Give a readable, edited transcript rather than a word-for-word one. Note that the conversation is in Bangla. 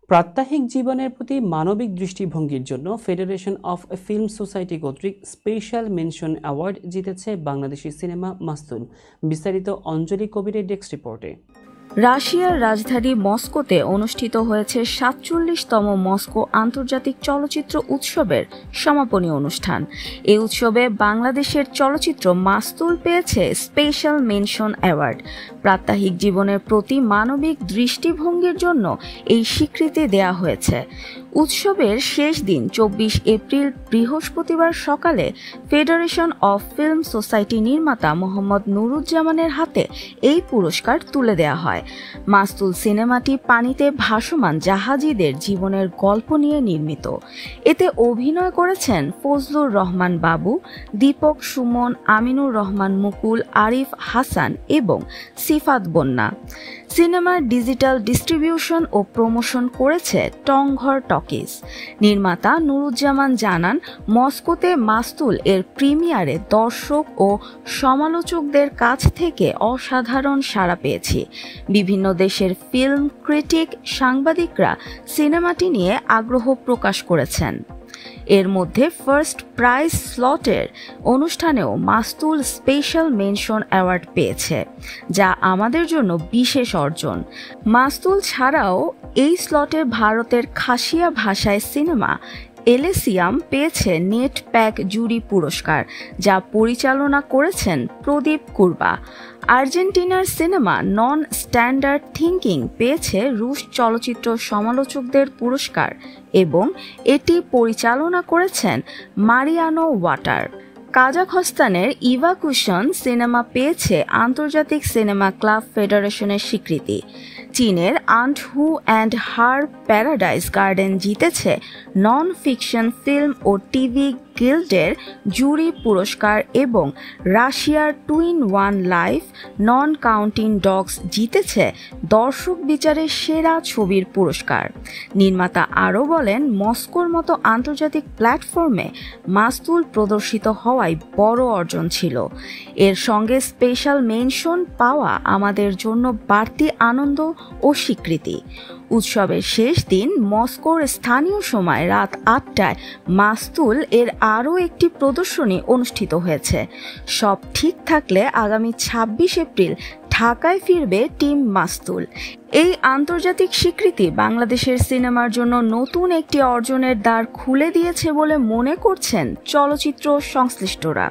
প্রাত্যহিক জীবনের প্রতি মানবিক দৃষ্টিভঙ্গির জন্য ফেডারেশন অফ ফিল্ম সোসাইটি কর্তৃক স্পেশাল মেনশন অ্যাওয়ার্ড জিতেছে বাংলাদেশি সিনেমা মাস্তুল। বিস্তারিত অঞ্জলি কবিরের ডেস্ক রিপোর্টে। রাশিয়ার রাজধানী মস্কোতে অনুষ্ঠিত হয়েছে ৪৭তম মস্কো আন্তর্জাতিক চলচ্চিত্র উৎসবের সমাপনী অনুষ্ঠান। এই উৎসবে বাংলাদেশের চলচ্চিত্র মাস্তুল পেয়েছে স্পেশাল মেনশন অ্যাওয়ার্ড। প্রাত্যহিক জীবনের প্রতি মানবিক দৃষ্টিভঙ্গির জন্য এই স্বীকৃতি দেয়া হয়েছে। উৎসবের শেষ দিন ২৪ এপ্রিল বৃহস্পতিবার সকালে ফেডারেশন অফ ফিল্ম সোসাইটি নির্মাতা মোহাম্মদ নুরুজ্জামানের হাতে এই পুরস্কার তুলে দেয়া হয়। মাস্তুল সিনেমাটি পানিতে ভাসমান জাহাজীদের জীবনের গল্প নিয়ে নির্মিত। এতে অভিনয় করেছেন ফজলুর রহমান বাবু, দীপক সুমন, আমিনুর রহমান মুকুল, আরিফ হাসান এবং সিফাত বন্যা। সিনেমার ডিজিটাল ডিস্ট্রিবিউশন ও প্রমোশন করেছে টংঘর টকিজ। নির্মাতা নুরুজ্জামান জানান, মস্কোতে মাস্তুল এর প্রিমিয়ারে দর্শক ও সমালোচকদের কাছ থেকে অসাধারণ সাড়া পেয়েছি। বিভিন্ন দেশের ফিল্ম ক্রিটিক, সাংবাদিকরা সিনেমাটি নিয়ে আগ্রহ প্রকাশ করেছেন। এর মধ্যে ফার্স্ট প্রাইজ স্লটের অনুষ্ঠানেও মাস্তুল স্পেশাল মেনশন অ্যাওয়ার্ড পেয়েছে, যা আমাদের জন্য বিশেষ অর্জন। মাস্তুল ছাড়াও এই স্লটে ভারতের খাসিয়া ভাষায় সিনেমা এলেসিয়াম পেয়েছে নেট প্যাক জুরি পুরস্কার, যা পরিচালনা করেছেন প্রদীপ কুরবা। আর্জেন্টিনার সিনেমা নন স্ট্যান্ডার্ড থিঙ্কিং পেয়েছে রুশ চলচ্চিত্র সমালোচকদের পুরস্কার এবং এটি পরিচালনা করেছেন মারিয়ানো ওয়াটার। কাজাখস্তানের ইভাকুশন সিনেমা পেয়েছে আন্তর্জাতিক সিনেমা ক্লাব ফেডারেশনের স্বীকৃতি। চীনের aunt who and her paradise garden জিতেছে নন ফিকশন ফিল্ম ও টিভি গিল্ডের জুরি পুরস্কার এবং রাশিয়ার twin one life non counting dogs জিতেছে দর্শক বিচারের সেরা ছবির পুরস্কার। নির্মাতা আরও বলেন, মস্কোর মতো আন্তর্জাতিক প্ল্যাটফর্মে মাস্তুল প্রদর্শিত হওয়াই বড় অর্জন ছিল। এর সঙ্গে স্পেশাল মেনশন পাওয়া আমাদের জন্য বাড়তি আনন্দ ও স্বীকৃতি। উৎসবের শেষ দিন মস্কোর স্থানীয় সময় রাত ৮টায় মাস্তুল এর আরও একটি প্রদর্শনী অনুষ্ঠিত হয়েছে। সব ঠিক থাকলে আগামী ২৬ এপ্রিল ঢাকায় ফিরবে টিম মাস্তুল। এই আন্তর্জাতিক স্বীকৃতি বাংলাদেশের সিনেমার জন্য নতুন একটি অর্জনের দ্বার খুলে দিয়েছে বলে মনে করছেন চলচ্চিত্র সংশ্লিষ্টরা।